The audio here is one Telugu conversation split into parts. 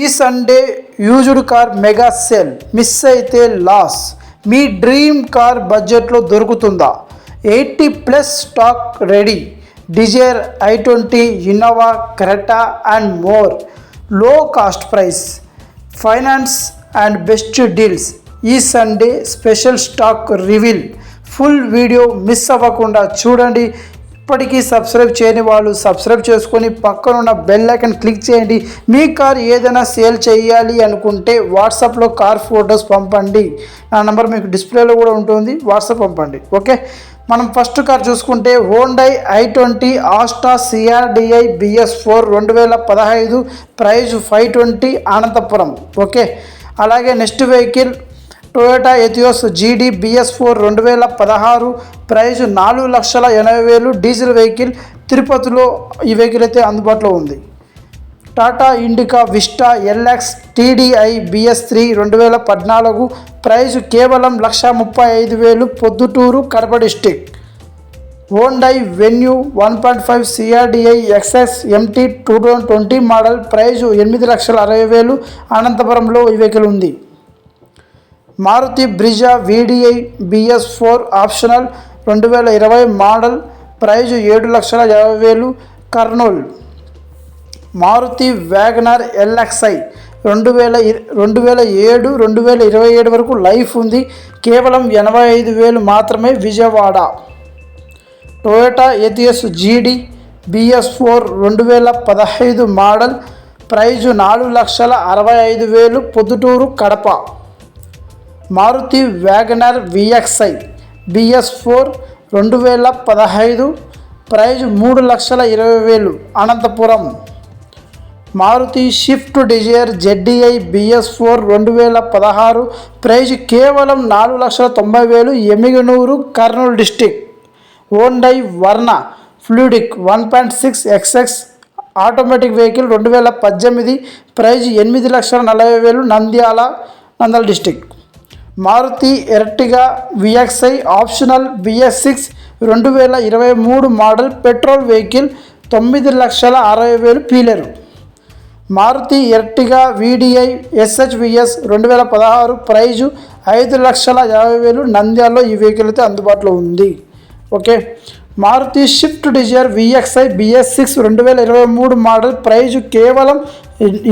ఈ Sunday used car mega sale miss అయితే లాస్. మీ డ్రీమ్ కార్ బడ్జెట్లో దొరుకుతుందా? 80+ stock ready. Dzire, i20, Innova, Creta and more. Low cost price, finance and best deals. ఈ Sunday special stock reveal. Full video miss అవ్వకుండా చూడండి. ఇప్పటికీ సబ్స్క్రైబ్ చేయని వాళ్ళు సబ్స్క్రైబ్ చేసుకొని పక్కనున్న బెల్ ఐకాన్ క్లిక్ చేయండి. మీ కార్ ఏదైనా సేల్ చేయాలి అనుకుంటే వాట్సాప్లో కార్ ఫొటోస్ పంపండి. నా నెంబర్ మీకు డిస్ప్లేలో కూడా ఉంటుంది, వాట్సాప్ పంపండి. ఓకే, మనం ఫస్ట్ కార్ చూసుకుంటే Hyundai i20 Asta CRDI BS4 2015, price 520, Anantapur. Okay, అలాగే next vehicle Toyota Etios GD BS4 2016, price 4,80,000, diesel vehicle. తిరుపతిలో ఈ వెహికల్ అయితే అందుబాటులో ఉంది. Tata Indica Vista LX TDI BS3 2014, price కేవలం 1,35,000, Proddatur, Kadapa district. Hyundai Venue 1.5 CRDI XS MT 2020 model, price 8,60,000, అనంతపురంలో ఈ వెహికల్ ఉంది. Maruti Brezza VDI BS4 optional 2020 model, praise 7,50,000, Kurnool. Maruti WagonR LXi 2007, 2027 వరకు లైఫ్ ఉంది, కేవలం 85,000 మాత్రమే, Vijayawada. Toyota Etios GD BS4 2015 model, price 4,65,000, Proddatur, Kadapa. Maruti Wagon R VXi BS4 2015, price 3,20,000, Anantapur. Maruti Swift Dzire ZDI BS4 2016, price కేవలం 4,90,000, Emmiganur, Kurnool district. Hyundai Verna fluidic 1.6 XX automatic vehicle 2018, price 8,40,000, Nandyal district. Maruti Ertiga VXi optional BS6 2023 model, petrol vehicle 9,60,000, Piler. Maruti Ertiga VDI SHVS 2016, price 5,50,000, నంద్యాలలో ఈ వెహికల్ అయితే అందుబాటులో ఉంది. Okay, Maruti Swift Dzire VXi BS6 2023 model, price కేవలం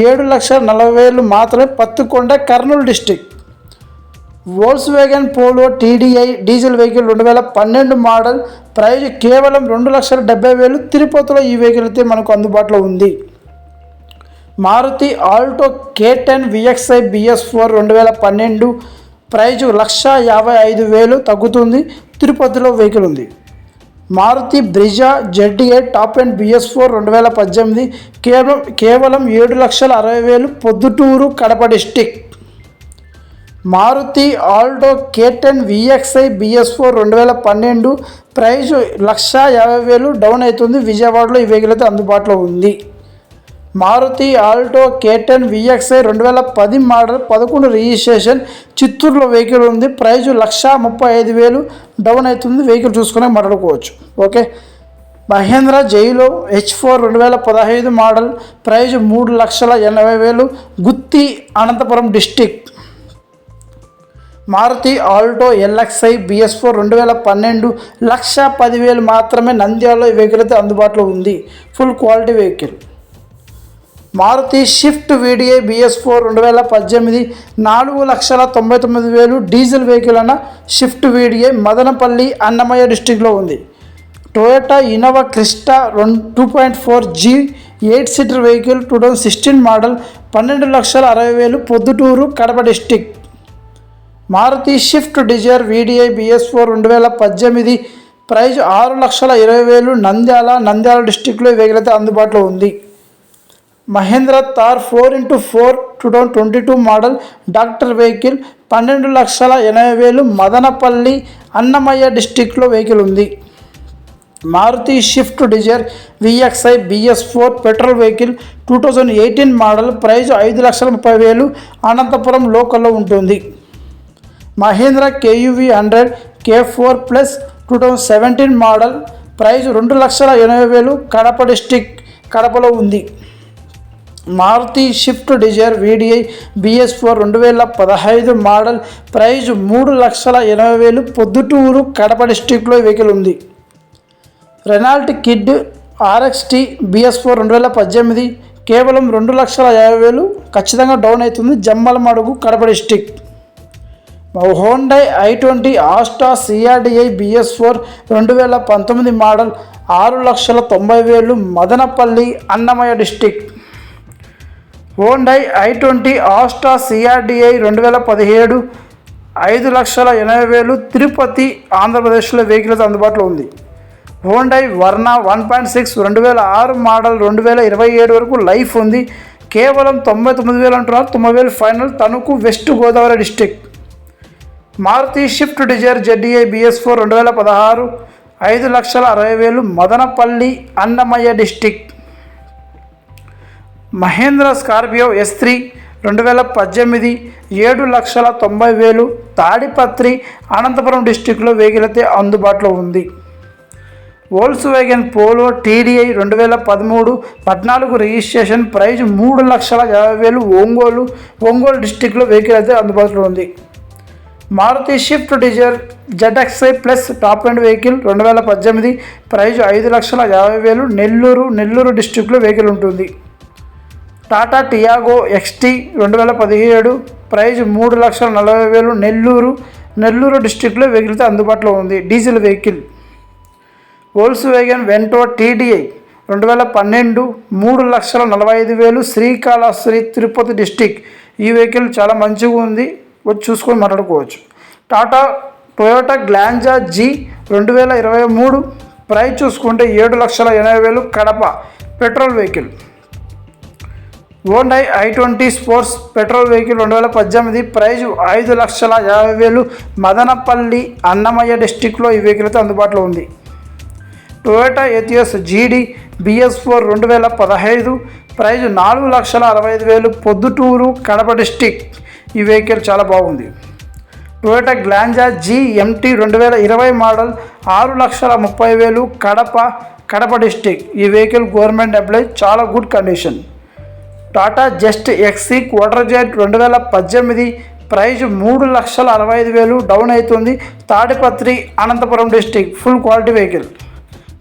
7,40,000 మాత్రమే, Pattikonda, Kurnool district. Volkswagen Polo TDI diesel vehicle 2012 model, price కేవలం 2,70,000, తిరుపతిలో ఈ వెహికల్ అయితే మనకు అందుబాటులో ఉంది. Maruti Alto K10 VXi BS4 2012, praise 1,55,000 తగ్గుతుంది, తిరుపతిలో వెహికల్ ఉంది. Maruti Brezza ZDI top end BS4 2018, కేవలం 7,60,000, Proddatur, Kadapa district. Maruti Alto K10 VXi BS4 2012, price 1,50,000, down అవుతుంది, విజయవాడలో ఈ వెహికల్ అయితే అందుబాటులో ఉంది. Maruti Alto K10 VXi 2010 model, 11 registration, చిత్తూరులో వెహికల్ ఉంది, ప్రైజ్ 1,35,000, డౌన్ అవుతుంది, వెహికల్ చూసుకునే మాట్లాడుకోవచ్చు. Okay, Mahindra Xylo H4 2015 model, price 3,80,000, Gooty, Anantapur district. Maruti Alto LXi BS4 2012, 1,10,000 మాత్రమే, నంద్యాలలో ఈ వెహికల్ అయితే అందుబాటులో ఉంది, full quality vehicle. Maruti Swift VDI BS4 2018, 4,99,000, diesel vehicle అన్న షిఫ్ట్ VDI, మదనపల్లి, అన్నమయ్య డిస్టిక్లో ఉంది. Toyota Innova Crysta 2.4G 8 seater vehicle 2016 model, 12,60,000, Proddatur, Kadapa district. Maruti Swift Dzire VDI BS4 2018, price 6,20,000, Nandyal డిస్టిక్లో వెహికల్ అయితే అందుబాటులో ఉంది. Mahindra Thar 4x4 2022 model, doctor vehicle 12,80,000, Madanapalle, Annamayya డిస్టిక్లో వెహికల్ ఉంది. Maruti Swift Dzire VXi BS4 petrol vehicle 2018 model, price 5,30,000, Anantapur లోకల్లో ఉంటుంది. Mahindra KUV 100 K4 Plus 2017 model, price 2,80,000, Kadapa district, కడపలో ఉంది. Maruti Swift Dzire VDI BS4 2015 model, price 3,80,000, Proddatur Kadapa డిస్టిక్లో వెహికల్ ఉంది. రెనాల్ట్ కిడ్ RXT BS4 2018 కేవలం 2,50,000, ఖచ్చితంగా డౌన్ అవుతుంది. Jammalamadugu Kadapa district. Hyundai i20 Asta CRDI BS4 2019 model, 6,90,000, Madanapalle Annamayya district. Hyundai i20 Asta CRDI 2017 5,80,000, Tirupati ఆంధ్రప్రదేశ్లో వెహికల్స్ అందుబాటులో ఉంది. హోండై వర్నా 1.6 2006 మోడల్, 2027 వరకు లైఫ్ ఉంది. కేవలం 99,000 అంటున్నారు. 90,000 final. Tanuku west Godavari district. Maruti Swift Dzire ZDI BS4 2016 5,60,000, Madanapalle Annamayya district. Mahindra Scorpio S3 2018 7,90,000, Tadipatri Anantapuram డిస్టిక్లో వెహికల్ అయితే అందుబాటులో ఉంది. Volkswagen Polo TDI 2013 14 registration, price 3,50,000, Ongole డిస్టిక్లో వెహికల్ అయితే అందుబాటులో ఉంది. Maruti Swift Dzire ZXi plus top end vehicle 2018, price 5,50,000, నెల్లూరు డిస్టిక్లో వెహికల్ ఉంటుంది. టాటా టియాగో XT 2017, ప్రైజ్ 3,40,000, నెల్లూరు డిస్టిక్లో వెహికల్ అయితే అందుబాటులో ఉంది. Diesel vehicle. Volkswagen Vento TDI 2012 3,45,000, Srikalahasti Tirupati district. ఈ వెహికల్ చాలా మంచిగా ఉంది, వచ్చి చూసుకొని మాట్లాడుకోవచ్చు. టొయోటా గ్లాంజా G 2023, ప్రైస్ చూసుకుంటే 7,80,000, Kadapa petrol vehicle. Hyundai i20 sports petrol vehicle 2018, price 5,50,000, Madanapalle Annamayya డిస్టిక్లో ఈ వెహికల్ అయితే అందుబాటులో ఉంది. Toyota Etios GD BS4 2015, price 4,65,000, Proddatur Kadapa district. ఈ వెహికల్ చాలా బాగుంది. Toyota Glanza GMT 2020 model, 6,30,000, Kadapa district. ఈ వెహికల్ గవర్నమెంట్ ఎంప్లాయ్, చాలా good condition. Tata Zest XC Quadrajet 2018, price 3,65,000, down అవుతుంది. Tadipatri Anantapuram district, full quality vehicle.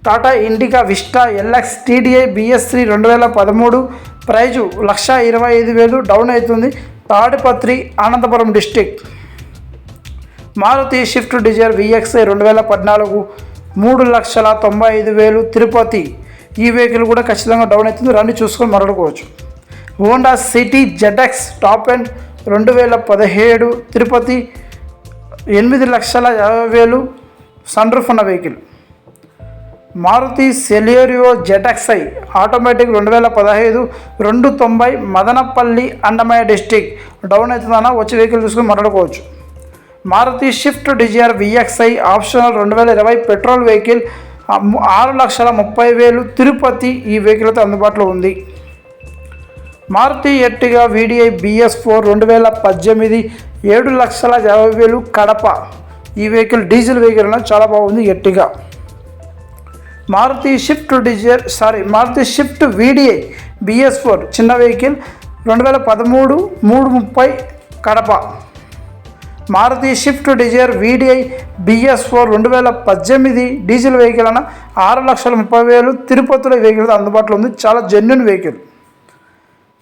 Tata Indica Vista LX TDI BS3 2013, price 1,25,000, down అవుతుంది. Tadipatri Anantapuram district. Maruti Swift Dzire VXi 2014 3,95,000, Tirupati. ఈ వెహికల్ కూడా ఖచ్చితంగా డౌన్ అవుతుంది, రండి చూసుకొని మాట్లాడుకోవచ్చు. Honda City ZX top end 2017, Tirupati 8,50,000, sun roof ఉన్న vehicle. Maruti Celerio ZXi automatic 2015 290, Madanapalle Annamayya district. Down అవుతుందన్న, వచ్చి వెహికల్ చూసుకొని మాట్లాడుకోవచ్చు. Maruti Swift Dzire VXi optional 2020 petrol vehicle 6,30,000, Tirupati. ఈ వెహికల్ అయితే అందుబాటులో ఉంది. Maruti Ertiga VDI BS4 2018 7,50,000, Kadapa. ఈ వెహికల్ డీజిల్ వెహికల్ అన్న, చాలా బాగుంది Ertiga. Maruti Swift VDI BS4 చిన్న vehicle 2013 330, Kadapa. Maruti Swift Dzire VDI BS4 2018 diesel vehicle అన్న, 6,30,000, తిరుపతిలో వెహికల్ అందుబాటులో ఉంది, చాలా genuine vehicle.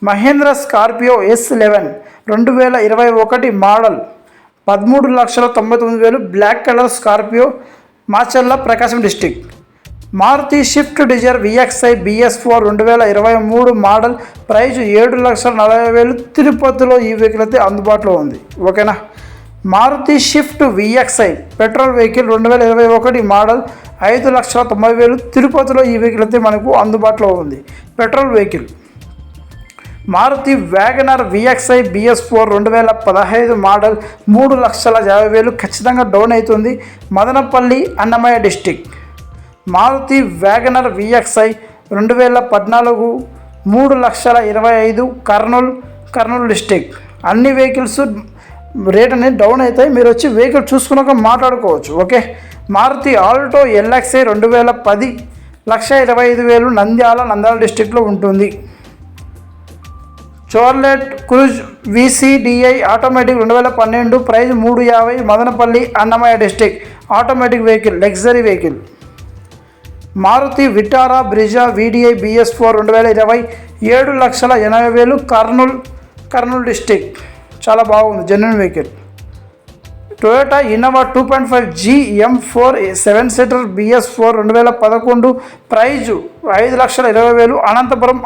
Mahindra Scorpio S11 2021 model, 13,99,000, black colour Scorpio, Macherla Prakasam district. Maruti Swift Dzire VXi BS4 2023 model, price 7,40,000, తిరుపతిలో ఈ వెహికల్ అయితే అందుబాటులో ఉంది. ఓకేనా. Maruti Swift VXi petrol vehicle 2021 model, 5,90,000, తిరుపతిలో ఈ వెహికల్ అయితే మనకు అందుబాటులో ఉంది, petrol vehicle. Maruti Wagon R VXi BS4 2015 model, 3,50,000, ఖచ్చితంగా డౌన్ అవుతుంది, Madanapalle Annamayya district. Maruti Wagon R VXi 2014 3,25,000, Kurnool district. అన్ని వెహికల్స్ రేట్ అనేది డౌన్ అవుతాయి, మీరు వచ్చి వెహికల్ చూసుకున్నాక మాట్లాడుకోవచ్చు. Okay. Maruti Alto LXi 2010 1,25,000, Nandyal డిస్టిక్లో ఉంటుంది. Chevrolet Cruze VCDI automatic 2012 price 350 Madanapalle Annamayya district automatic vehicle luxury vehicle. Maruti Vitara Brezza VDI BS4 2020 7,80,000 Kurnool district చాలా బాగుంది genuine vehicle. Toyota Innova 2.5G M4 7 seater BS4 2011 price 5,20,000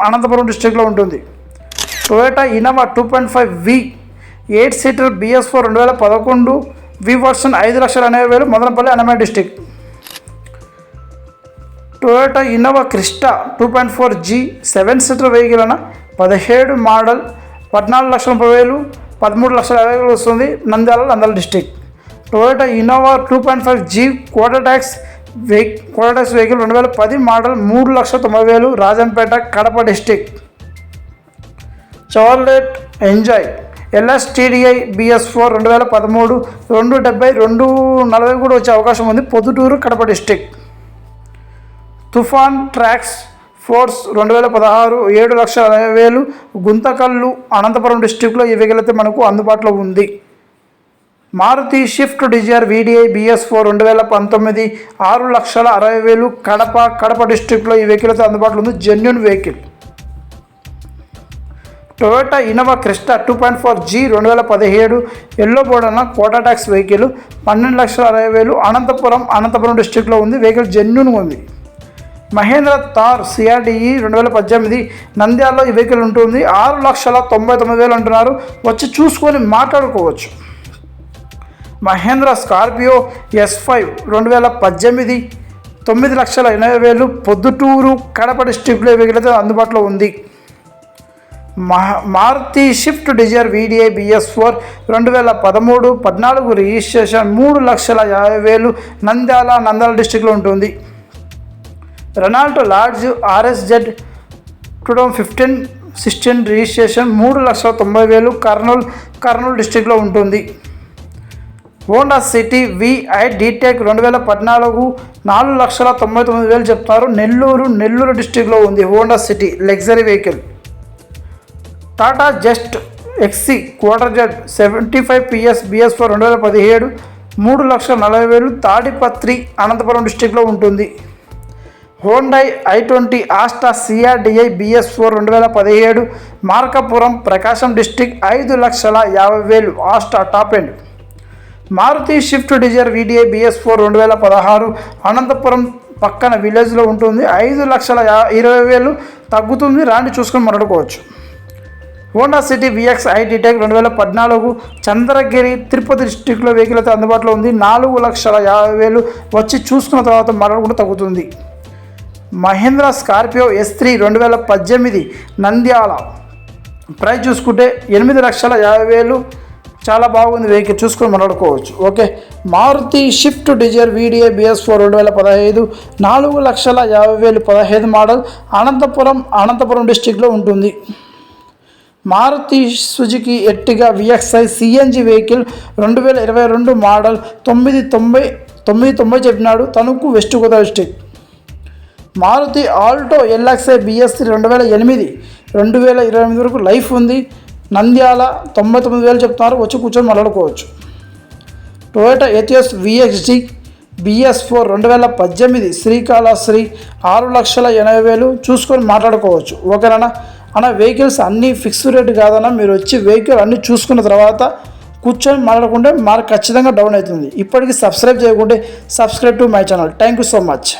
Anantapuram డిస్టిక్లో ఉంటుంది. Toyota Innova 2.5V 8 seater BS4 2011 V version 5,80,000 Madanapalle Annamayya district. Toyota Innova Crysta 2.4G 7 seater vehicle 17 model 14,30,000 13,50,000 వస్తుంది Nandyal district. Toyota Innova 2.5G quarter tax vehicle 2010 model 3,90,000 Rajampet Kadapa district. Chevrolet Enjoy LSTDI BS4 2013 270 240 కూడా వచ్చే అవకాశం ఉంది Proddatur Kadapa district. Toofan Trax Force 2016 7,60,000 Guntakal Anantapuram డిస్టిక్లో ఈ వెహికల్ అయితే మనకు అందుబాటులో ఉంది. Maruti Swift Dzire VDI BS4 2019 6,60,000 Kadapa డిస్టిక్లో ఈ వెహికల్ అయితే అందుబాటులో ఉంది genuine vehicle. Toyota Innova Crysta 2.4G 2017 yellow board quarter tax vehicle 12,60,000 Anantapur డిస్టిక్లో ఉంది వెహికల్ జెన్యున్గా ఉంది. మహేంద్ర థార్ CRDE 2018 నంద్యాలలో ఈ వెహికల్ ఉంటుంది 6,99,000 అంటున్నారు వచ్చి చూసుకొని మాట్లాడుకోవచ్చు. మహేంద్ర స్కార్పియో S5 2018 9,80,000 పొద్దుటూరు కడప డిస్టిక్లో ఈ వెహికల్ అయితే అందుబాటులో ఉంది. Maruti Swift Dzire VDI BS4 2013 14 registration 3,50,000 Nandyal డిస్టిక్లో ఉంటుంది. Renault Lodgy RSZ 2015 16 registration 3,90,000 Kurnool డిస్టిక్లో ఉంటుంది. హోండా సిటీ VI డీటెక్ 2014 4,99,000 చెప్తారు నెల్లూరు డిస్టిక్లో ఉంది Honda City luxury vehicle. Tata Zest XC Quadrajet 75 PS BS4 2017 3,40,000 Tadipatri Anantapuram డిస్టిక్లో ఉంటుంది. Hyundai i20 Asta CRDI BS4 2017 Markapuram Prakasam district 5,50,000 Asta top end. Maruti Swift Dzire VDI BS4 2016 Anantapuram పక్కన విలేజ్లో ఉంటుంది 5,20,000 తగ్గుతుంది రాండి చూసుకొని మాట్లాడుకోవచ్చు. Honda City VXi DTEC 2014 Chandragiri Tirupati డిస్టిక్లో వెహికల్ అయితే అందుబాటులో ఉంది 4,50,000 వచ్చి చూసుకున్న తర్వాత మాట్లాడుకుంటూ తగ్గుతుంది. Mahindra Scorpio S3 2018 Nandyal price చూసుకుంటే 8,50,000 చాలా బాగుంది వెహికల్ చూసుకొని మాట్లాడుకోవచ్చు. Okay Maruti Swift Dzire VDI BS4 2015 4,50,000 15 model Anantapuram డిస్టిక్లో ఉంటుంది. Maruti Suzuki Ertiga VXi CNG vehicle 2022 model 990 చెప్పినాడు Tanuku west Godavari district. Maruti Alto LXi BS3 2008 వరకు లైఫ్ ఉంది నంద్యాల 99,000 చెప్తున్నారు వచ్చి కూర్చొని మాట్లాడుకోవచ్చు. టొయోటా ఎథియోస్ VXD BS4 2018 శ్రీకాళహస్తి 6,80,000 చూసుకొని మాట్లాడుకోవచ్చు. ఓకేనా అన్న వెహికల్స్ అన్నీ ఫిక్స్డ్ రేట్ కాదన్నా మీరు వచ్చి వెహికల్ అన్నీ చూసుకున్న తర్వాత కూర్చొని మాట్లాడుకుంటే మార్క్ ఖచ్చితంగా డౌన్ అవుతుంది. ఇప్పటికీ సబ్స్క్రైబ్ చేయకుంటే subscribe to my channel. Thank you so much.